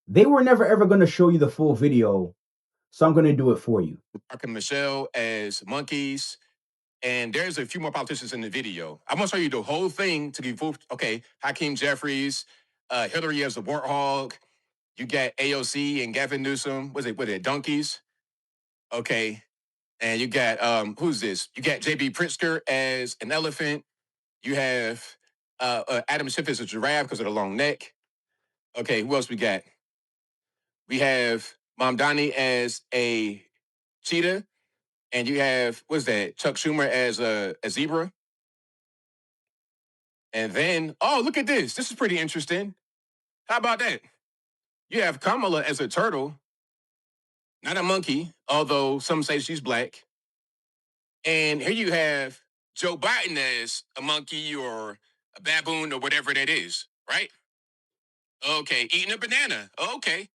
They were never ever going to show you the full video, so I'm going to do it for you. Mark and Michelle as monkeys. And there's a few more politicians in the video. I'm gonna show you the whole thing to give full. Okay, Hakeem Jeffries, Hillary as a warthog. You got AOC and Gavin Newsom. Was it? What it? Donkeys. Okay, and you got who's this? You got JB Pritzker as an elephant. You have Adam Schiff as a giraffe because of the long neck. Okay, who else we got? We have Mom Donnie as a cheetah, and you have what's that? Chuck Schumer as a zebra. And then, oh, look at this. This is pretty interesting. How about that? You have Kamala as a turtle, not a monkey, although some say she's black. And here you have Joe Biden as a monkey or a baboon or whatever that is, right? Okay, eating a banana. Okay.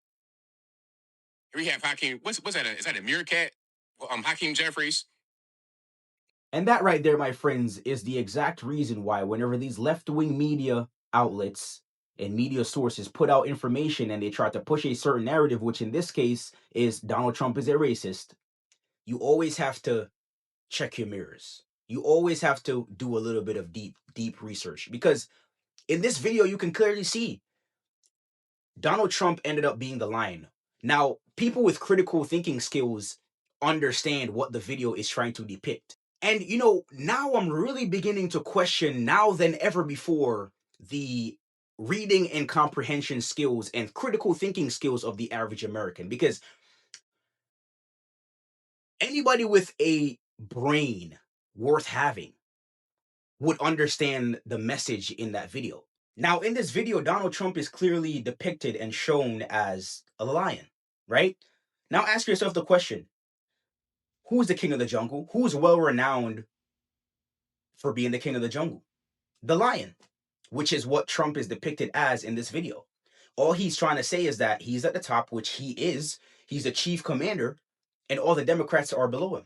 Here we have Hakeem. What's that? Is that a meerkat? Hakeem Jeffries. And that right there, my friends, is the exact reason why whenever these left-wing media outlets and media sources put out information and they try to push a certain narrative, which in this case is Donald Trump is a racist, you always have to check your mirrors. You always have to do a little bit of deep research, because in this video you can clearly see Donald Trump ended up being the lion. Now, people with critical thinking skills understand what the video is trying to depict. And now I'm really beginning to question, now than ever before, the reading and comprehension skills and critical thinking skills of the average American, because anybody with a brain worth having would understand the message in that video. Now, in this video, Donald Trump is clearly depicted and shown as a lion, right? Now, ask yourself the question, who is the king of the jungle? Who is well renowned for being the king of the jungle? The lion, which is what Trump is depicted as in this video. All he's trying to say is that he's at the top, which he is. He's the chief commander, and all the Democrats are below him.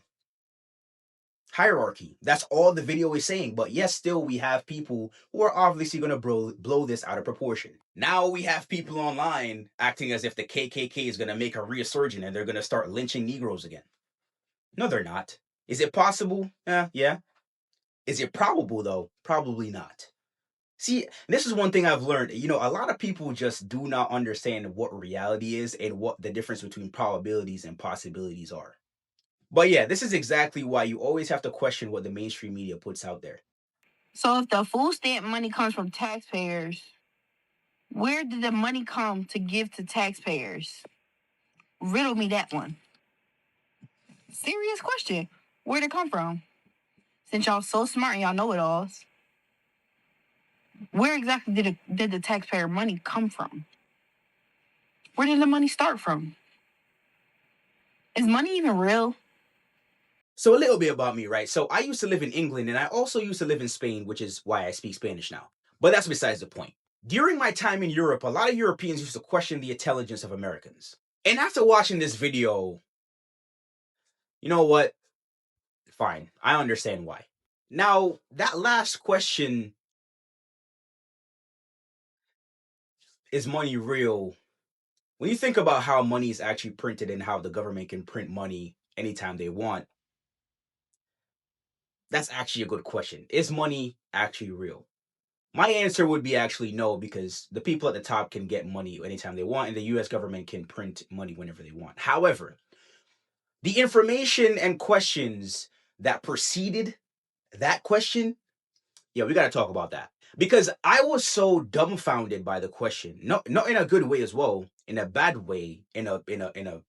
Hierarchy. That's all the video is saying. But yes, still we have people who are obviously going to blow this out of proportion. Now we have people online acting as if the KKK is going to make a resurgence and they're going to start lynching Negroes again. No, they're not. Is it possible? Yeah. Is it probable, though? Probably not. See, this is one thing I've learned. A lot of people just do not understand what reality is and what the difference between probabilities and possibilities are. But yeah, this is exactly why you always have to question what the mainstream media puts out there. So if the food stamp money comes from taxpayers, where did the money come to give to taxpayers? Riddle me that one. Serious question. Where'd it come from? Since y'all so smart and y'all know it alls, where exactly did the taxpayer money come from? Where did the money start from? Is money even real? So a little bit about me, right? So I used to live in England and I also used to live in Spain, which is why I speak Spanish now. But that's besides the point. During my time in Europe, a lot of Europeans used to question the intelligence of Americans. And after watching this video, you know what? Fine. I understand why. Now, that last question, is money real? When you think about how money is actually printed and how the government can print money anytime they want, that's actually a good question. Is money actually real? My answer would be actually no, because the people at the top can get money anytime they want, and the US government can print money whenever they want. However, the information and questions that preceded that question, yeah, we got to talk about that. Because I was so dumbfounded by the question. No, not in a good way as well, in a bad way, in a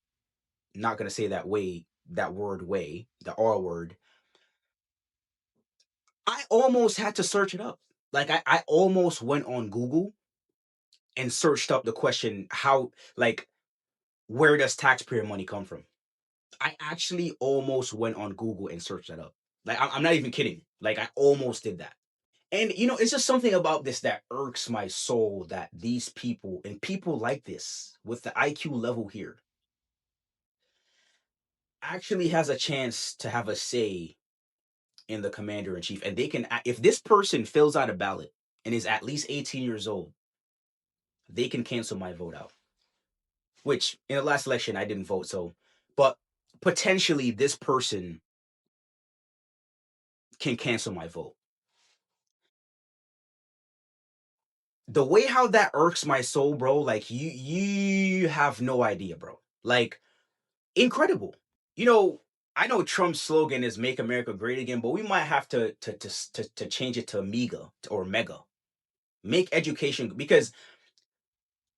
not gonna say that way, that word way, the R word. I almost had to search it up. Like I almost went on Google and searched up the question, how, like, where does taxpayer money come from? I actually almost went on Google and searched that up. Like I'm not even kidding. Like I almost did that. And it's just something about this that irks my soul, that these people and people like this with the IQ level here actually has a chance to have a say in the commander in chief. And they can, if this person fills out a ballot and is at least 18 years old, they can cancel my vote out. which in the last election I didn't vote, so, but potentially this person can cancel my vote. The way how that irks my soul, bro, like you have no idea, bro. Like, incredible. You know, I know Trump's slogan is "Make America Great Again," but we might have to change it to MEGA or MEGA. Make education, because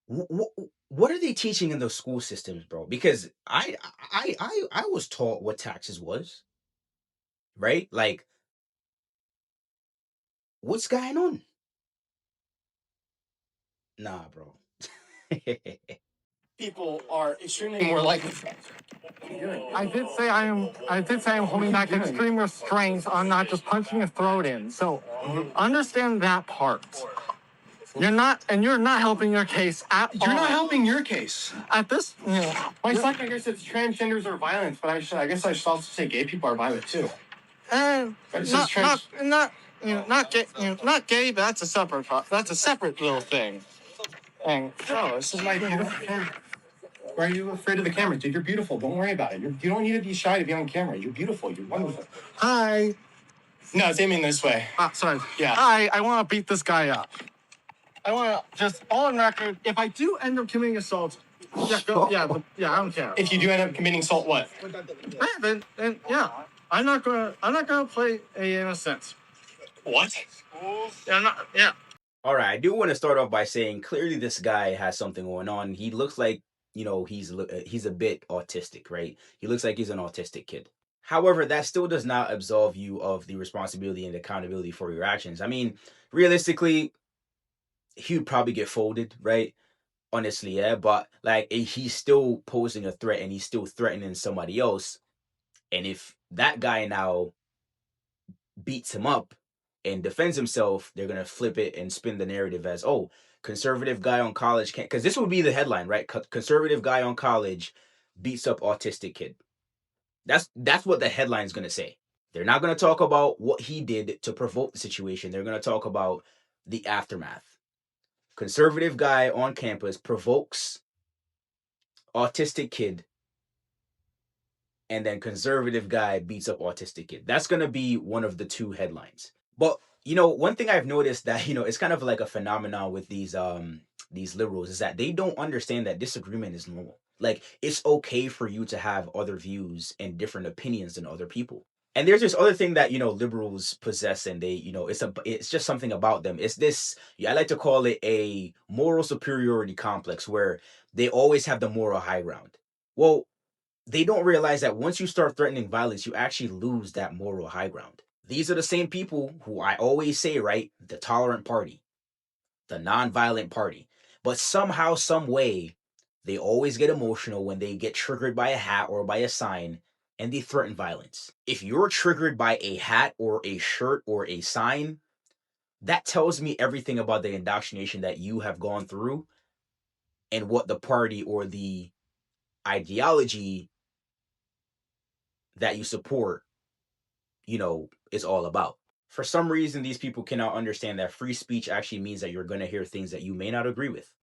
what are they teaching in those school systems, bro? Because I was taught what taxes was, right? Like, what's going on? Nah, bro. People are extremely more likely. I did say I'm holding back extreme restraints on not just punching a throat in. So understand that part. You're not helping your case at all. You're not helping your case. At this, my second, I guess it's transgenders are violent, but I guess I should also say gay people are violent too. Not gay, but that's a separate little thing. And this is my beautiful camera. Why are you afraid of the camera, dude? You're beautiful. Don't worry about it. You don't need to be shy to be on camera. You're beautiful. You're wonderful. Hi. No, it's aiming this way. Sorry. Yeah. Hi, I want to beat this guy up. I want to just, on record, if I do end up committing assault, I don't care. If you do end up committing assault, what? Then, I'm not gonna play a innocent. What? Yeah. All right, I do want to start off by saying clearly this guy has something going on. He looks like, he's a bit autistic, right? He looks like he's an autistic kid. However, that still does not absolve you of the responsibility and accountability for your actions. I mean, realistically, he would probably get folded, right? Honestly, yeah. But like, he's still posing a threat and he's still threatening somebody else. And if that guy now beats him up and defends himself, they're gonna flip it and spin the narrative as, oh, conservative guy on college can't, because this would be the headline, right? Conservative guy on college beats up autistic kid. That's what the headline's gonna say. They're not gonna talk about what he did to provoke the situation. They're gonna talk about the aftermath. Conservative guy on campus provokes autistic kid, and then conservative guy beats up autistic kid. That's gonna be one of the two headlines. But one thing I've noticed that it's kind of like a phenomenon with these liberals is that they don't understand that disagreement is normal. Like, it's okay for you to have other views and different opinions than other people. And there's this other thing that liberals possess, and they it's just something about them. It's this, I like to call it a moral superiority complex, where they always have the moral high ground. Well, they don't realize that once you start threatening violence, you actually lose that moral high ground. These are the same people who I always say, right? The tolerant party, the non-violent party. But somehow, some way, they always get emotional when they get triggered by a hat or by a sign, and they threaten violence. If you're triggered by a hat or a shirt or a sign, that tells me everything about the indoctrination that you have gone through and what the party or the ideology that you support, is all about. For some reason, these people cannot understand that free speech actually means that you're going to hear things that you may not agree with.